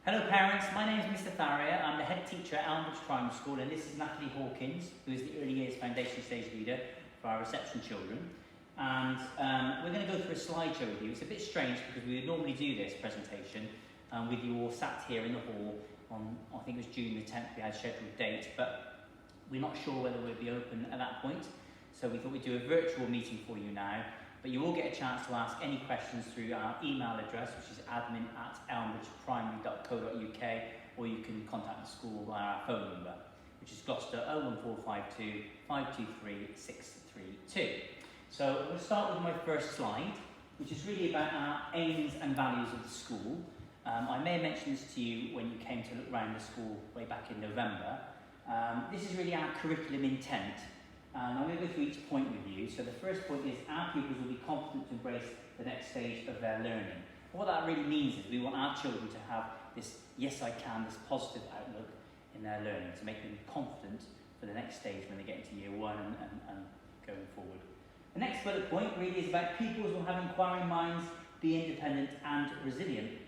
Hello parents, my name is Mr Farrier. I'm the head teacher at Elmbridge Primary School, and this is Natalie Hawkins, who is the Early Years Foundation Stage Leader for our reception children. And we're going to go through a slideshow with you. It's a bit strange because we would normally do this presentation with you all sat here in the hall on, I think it was June the 10th, we had a scheduled date, but we're not sure whether we'll be open at that point. So we thought we'd do a virtual meeting for you now. But you will get a chance to ask any questions through our email address, which is admin@elmbridgeprimary.co.uk, or you can contact the school via our phone number, which is Gloucester 01452 523 632. So we'll start with my first slide, which is really about our aims and values of the school. I may have mentioned this to you when you came to look around the school way back in November. This is really our curriculum intent. I'm going to go through each point with you. So the first point is our pupils will be confident to embrace the next stage of their learning. What that really means is we want our children to have this yes I can, this positive outlook in their learning, to make them confident for the next stage when they get into year one and going forward. The next bullet point really is about pupils will have inquiring minds, be independent and resilient.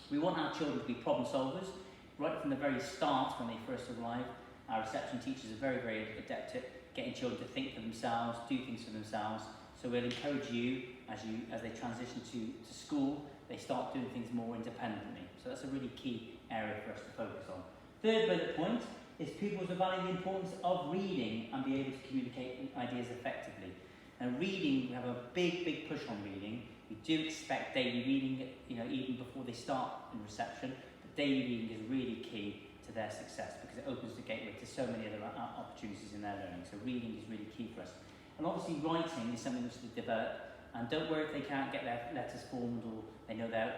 We want our children to be problem solvers right from the very start when they first arrive. Our reception teachers are very, very adept at getting children to think for themselves, do things for themselves. So we'll encourage you as they transition to school, they start doing things more independently. So that's a really key area for us to focus on. Third bullet point is pupils will value the importance of reading and be able to communicate ideas effectively. And reading, we have a big push on reading. We do expect daily reading, even before they start in reception. But daily reading is really key to their success because it opens the gateway to so many other opportunities in their learning. So reading is really key for us. And obviously writing is something which they develop. And don't worry if they can't get their letters formed or they know their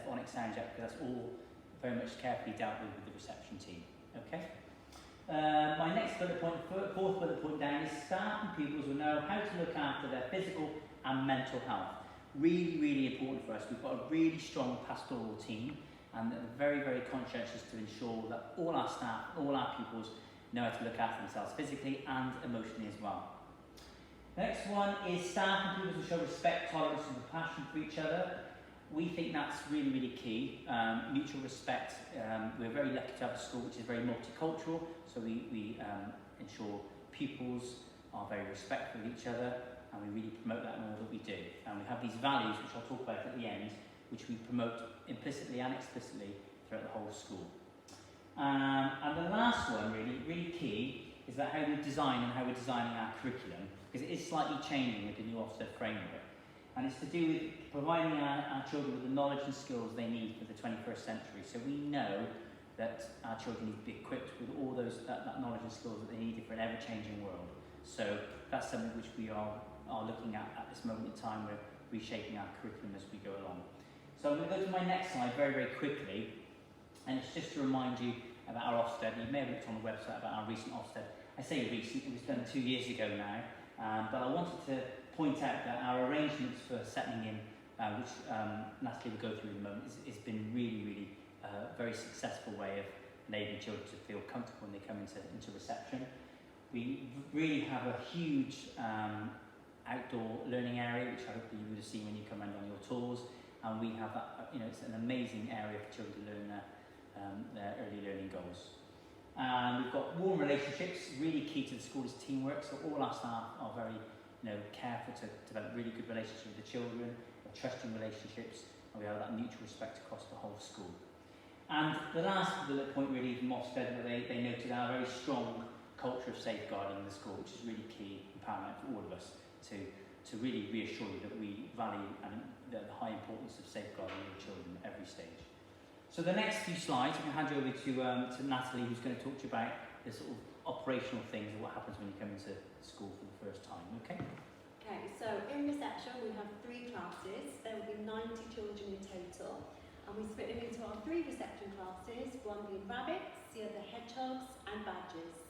phonic sounds yet, because that's all very much carefully dealt with the reception team. Okay. My next bullet point, fourth bullet point down, is staff and pupils will know how to look after their physical and mental health. Really, really important for us. We've got a really strong pastoral team, and they're very, very conscientious to ensure that all our staff, all our pupils know how to look after themselves physically and emotionally as well. The next one is staff and pupils will show respect, tolerance and compassion for each other. We think that's really, really key. Mutual respect. We're very lucky to have a school which is very multicultural, so we ensure pupils are very respectful of each other, and we really promote that in all that we do. And we have these values, which I'll talk about at the end, which we promote implicitly and explicitly throughout the whole school. And the last one, really key, is about how we design and how we're designing our curriculum, because it is slightly changing with the new Ofsted framework. And it's to do with providing our children with the knowledge and skills they need for the 21st century. So we know that our children need to be equipped with all that knowledge and skills that they need for an ever-changing world. So that's something which we are looking at this moment in time. We're reshaping our curriculum as we go along. So I'm going to go to my next slide very, very quickly, and it's just to remind you about our Ofsted. You may have looked on the website about our recent Ofsted. I say recent, it was done 2 years ago now, but I wanted to point out that our arrangements for settling in, which Natalie will go through in a moment, has been really very successful way of enabling children to feel comfortable when they come into reception. We really have a huge outdoor learning area, which I hope you would have seen when you come around on your tours. And we have that, it's an amazing area for children to learn their early learning goals. We've got warm relationships. Really key to the school is teamwork. So all our staff are very, careful to develop really good relationships with the children, trusting relationships, and we have that mutual respect across the whole school. And the last bullet point really from Ofsted, that they noted our very strong culture of safeguarding in the school, which is really key and paramount for all of us to really reassure you that we value the high importance of safeguarding your children at every stage. So the next few slides, I'm going to hand you over to Natalie, who's going to talk to you about the sort of operational things of what happens when you come into school for the first time. Okay? Okay, so in reception we have 3 classes. There will be 90 children in total, and we split them into our 3 reception classes, one being rabbits, the other hedgehogs and badgers.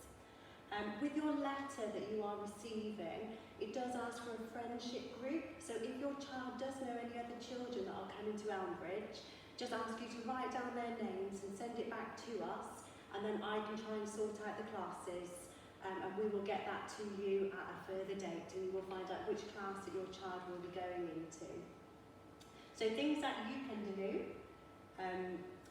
With your letter that you are receiving, it does ask for a friendship group. So if your child does know any other children that are coming to Elmbridge, just ask you to write down their names and send it back to us, and then I can try and sort out the classes, and we will get that to you at a further date, and you will find out which class that your child will be going into. So things that you can do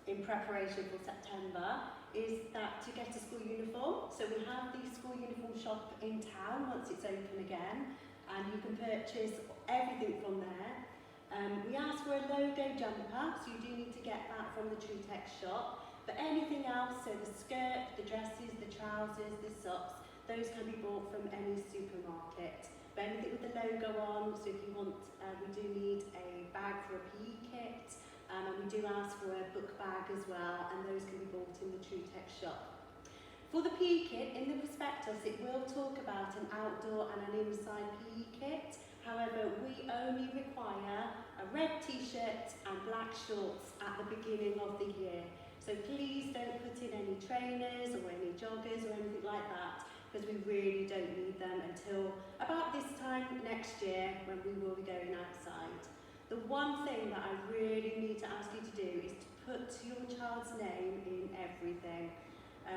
in preparation for September is that to get a school uniform. So we have the school uniform shop in town once it's open again, and you can purchase everything from there. We ask for a logo jumper, so you do need to get that from the True Tech shop. But anything else, so the skirt, the dresses, the trousers, the socks, those can be bought from any supermarket. But anything with the logo on, so if you want, we do need a bag for a PE kit, and we do ask for a book bag as well, and those can be bought in the True Tech shop. For the PE kit, in the prospectus, it will talk about an outdoor and an inside PE kit. However, we only require a red t-shirt and black shorts at the beginning of the year. So please don't put in any trainers or any joggers or anything like that, because we really don't need them until about this time next year when we will be going outside. The one thing that I really need to ask you to do is to put your child's name in everything.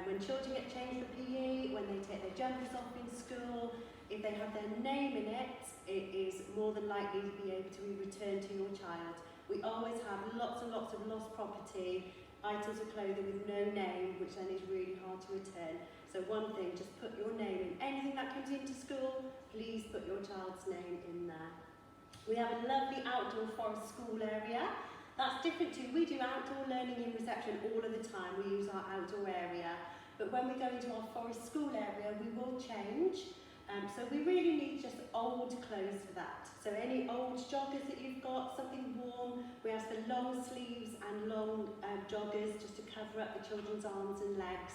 When children get changed for PE, when they take their jumpers off in school, if they have their name in it, it is more than likely to be able to be returned to your child. We always have lots and lots of lost property, items of clothing with no name, which then is really hard to return. So one thing, just put your name in. Anything that comes into school, please put your child's name in there. We have a lovely outdoor forest school area. That's different too. We do outdoor learning in reception all of the time. We use our outdoor area. But when we go into our forest school area, we will change. So we really need just old clothes for that. So any old joggers that you've got, something warm. We ask for long sleeves and long joggers just to cover up the children's arms and legs.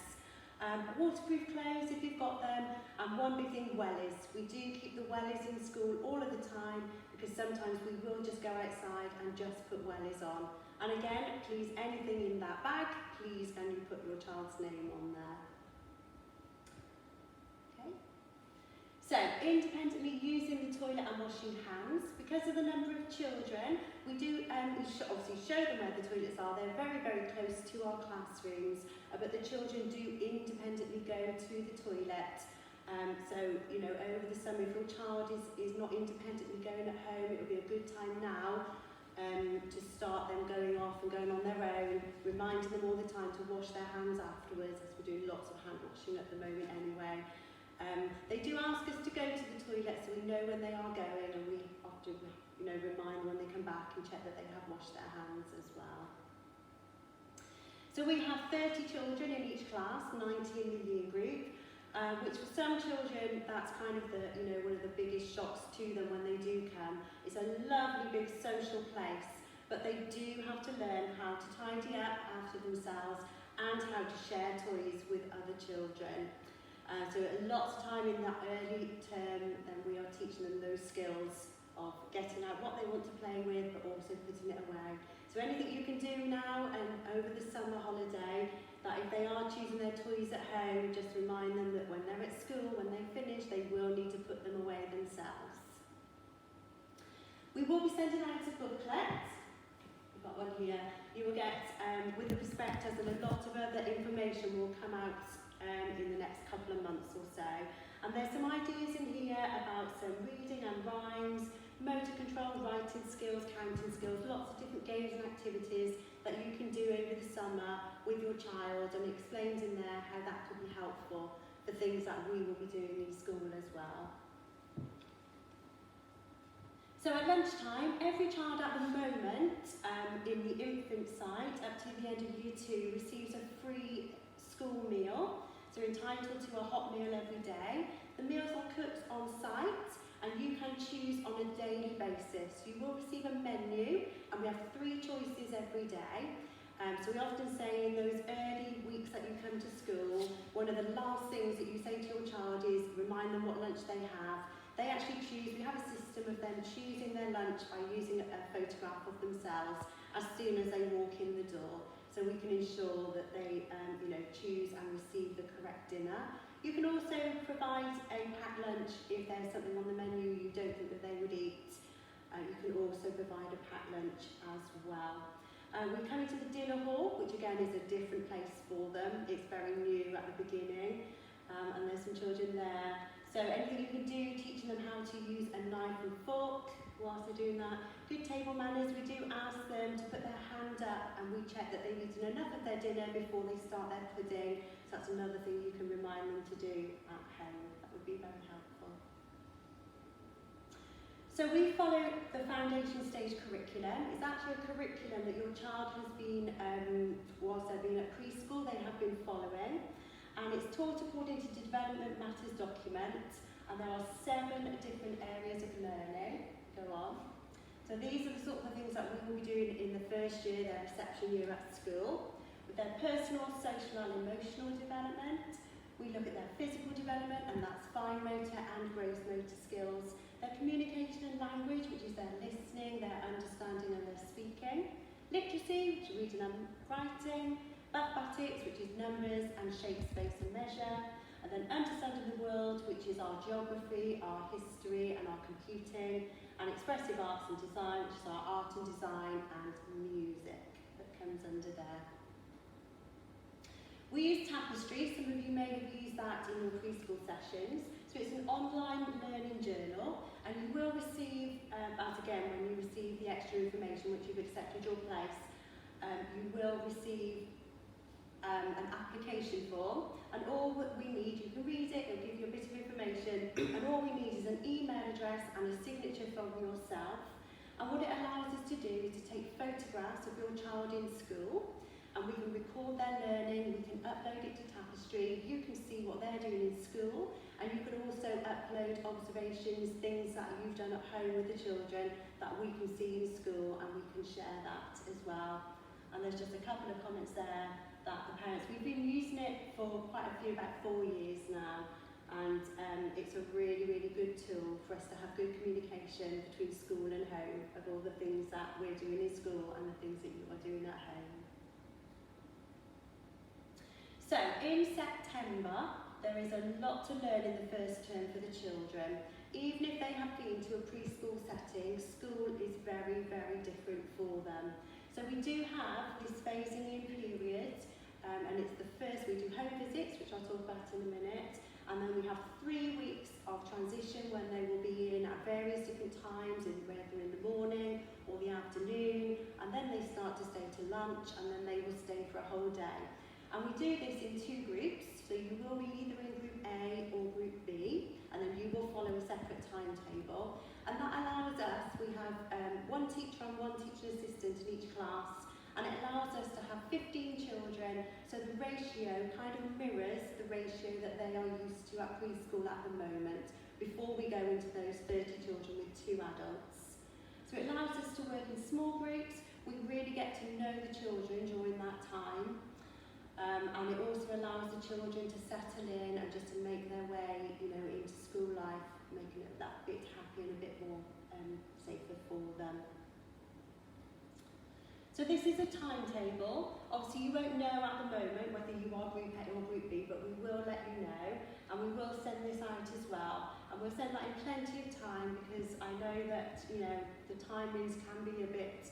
Waterproof clothes if you've got them. And one big thing, wellies. We do keep the wellies in school all of the time, because sometimes we will just go outside and just put wellies on. And again, please, anything in that bag, please can you put your child's name on there. So, independently using the toilet and washing hands. Because of the number of children, we do obviously show them where the toilets are. They're very, very close to our classrooms, but the children do independently go to the toilet. So, you know, over the summer, if your child is not independently going at home, it would be a good time now to start them going off and going on their own, reminding them all the time to wash their hands afterwards, as we're doing lots of hand washing at the moment anyway. They do ask us to go to the toilet, so we know when they are going, and we often, you know, remind them when they come back and check that they have washed their hands as well. So we have 30 children in each class, 90 in the year group, which for some children, that's kind of the, you know, one of the biggest shocks to them when they do come. It's a lovely big social place, but they do have to learn how to tidy up after themselves and how to share toys with other children. So lots of time in that early term, then we are teaching them those skills of getting out what they want to play with, but also putting it away. So anything you can do now and over the summer holiday, that if they are choosing their toys at home, just remind them that when they're at school, when they finish, they will need to put them away themselves. We will be sending out a booklet. We've got one here. You will get, with the prospectus, and a lot of other information will come out in the next couple of months or so. And there's some ideas in here about some reading and rhymes, motor control, writing skills, counting skills, lots of different games and activities that you can do over the summer with your child, and it explains in there how that could be helpful for things that we will be doing in school as well. So at lunchtime, every child at the moment in the infant site up to the end of year 2 receives a free school meal. So you're entitled to a hot meal every day. The meals are cooked on site, and you can choose on a daily basis. You will receive a menu, and we have 3 choices every day. So we often say in those early weeks that you come to school, one of the last things that you say to your child is remind them what lunch they have. They actually choose, we have a system of them choosing their lunch by using a photograph of themselves as soon as they walk in the door. So we can ensure that they choose and receive the correct dinner. You can also provide a packed lunch if there's something on the menu you don't think that they would eat. You can also provide a packed lunch as well. We come into the dinner hall, which again is a different place for them. It's very new at the beginning, and there's some children there. So anything you can do, teaching them how to use a knife and fork whilst they're doing that. Good table manners, we do ask them to put their hand up and we check that they've eaten enough of their dinner before they start their pudding. So that's another thing you can remind them to do at home. That would be very helpful. So we follow the foundation stage curriculum. It's actually a curriculum that your child has been, whilst they've been at preschool, they have been following. And it's taught according to the Development Matters document. And there are 7 different areas of learning. Go on. So these are the sort of things that we will be doing in the first year, their reception year at school. With their personal, social and emotional development. We look at their physical development, and that's fine motor and gross motor skills. Their communication and language, which is their listening, their understanding and their speaking. Literacy, which is reading and writing. Mathematics, which is numbers and shape, space and measure. And then understanding the world, which is our geography, our history and our computing. And expressive arts and design, which is our art and design and music that comes under there. We use Tapestry. Some of you may have used that in your preschool sessions. So it's an online learning journal, and you will receive, as again, when you receive the extra information which you've accepted your place, you will receive an application form, and all that we need, you can read it, it'll give you a bit of information, and all we need is an email address and a signature from yourself. And what it allows us to do is to take photographs of your child in school, and we can record their learning, we can upload it to Tapestry, you can see what they're doing in school, and you can also upload observations, things that you've done at home with the children that we can see in school, and we can share that as well. And there's just a couple of comments there that the parents, we've been using it for quite a few, about 4 years now, and it's a really, really good tool for us to have good communication between school and home of all the things that we're doing in school and the things that you are doing at home. So in September, there is a lot to learn in the first term for the children. Even if they have been to a preschool setting, school is very, very different for them. So we do have this phasing in period, and it's the first, we do home visits, which I'll talk about in a minute, and then we have 3 weeks of transition when they will be in at various different times, whether in the morning or the afternoon, and then they start to stay to lunch, and then they will stay for a whole day. And we do this in 2 groups, so you will be either in group A or group B, and then you will follow a separate timetable. And that allows us, we have 1 teacher and 1 teaching assistant in each class, and it allows us to have 15 children, so the ratio kind of mirrors the ratio that they are used to at preschool at the moment, before we go into those 30 children with 2 adults. So it allows us to work in small groups, we really get to know the children during that time, and it also allows the children to settle in and just to make their way, into school life, making it that bit happy and a bit more safer for them. So this is a timetable. Obviously you won't know at the moment whether you are group A or group B, but we will let you know, and we will send this out as well. And we'll send that in plenty of time, because I know that, the timings can be a bit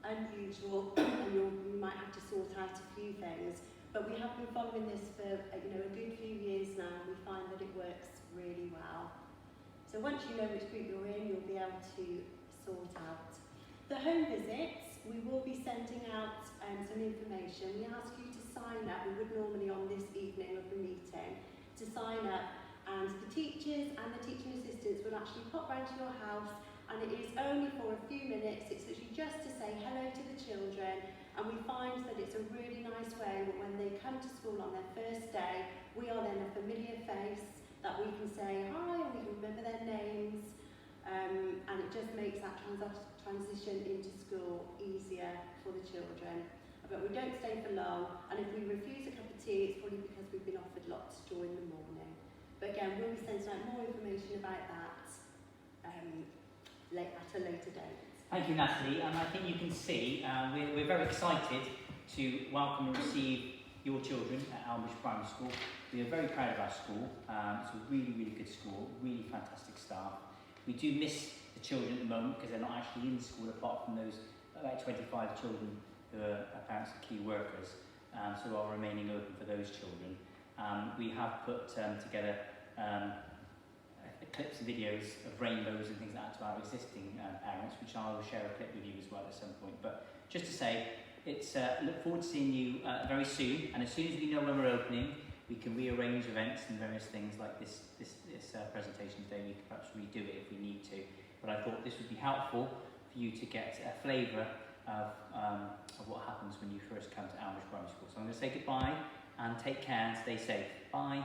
unusual and you might have to sort out a few things. But we have been following this for a good few years now, and we find that it works really well. So once you know which group you're in, you'll be able to sort out. The home visits, we will be sending out some information. We ask you to sign up. We would normally on this evening of the meeting to sign up, and the teachers and the teaching assistants will actually pop round to your house, and it is only for a few minutes. It's literally just to say hello to the children, and we find that it's a really nice way that when they come to school on their first day, we are then a familiar face that we can say hi, and we can remember their names, and it just makes that transition into school easier for the children. But we don't stay for long, and if we refuse a cup of tea, it's probably because we've been offered lots during the morning. But again, we'll be sending out more information about that at a later date. Thank you, Natalie. And I think you can see we're very excited to welcome and receive your children at Elmbridge Primary School. We are very proud of our school. It's a really, really good school, really fantastic staff. We do miss the children at the moment because they're not actually in school, apart from those about 25 children who are parents and key workers, so are remaining open for those children. We have put together a clips and videos of rainbows and things like that to our existing parents, which I will share a clip with you as well at some point. But just to say, it's look forward to seeing you very soon, and as soon as we know when we're opening, we can rearrange events and various things like this presentation today. We can perhaps redo it if we need to, but I thought this would be helpful for you to get a flavour of what happens when you first come to Elmbridge Primary School. So I'm going to say goodbye and take care and stay safe. Bye.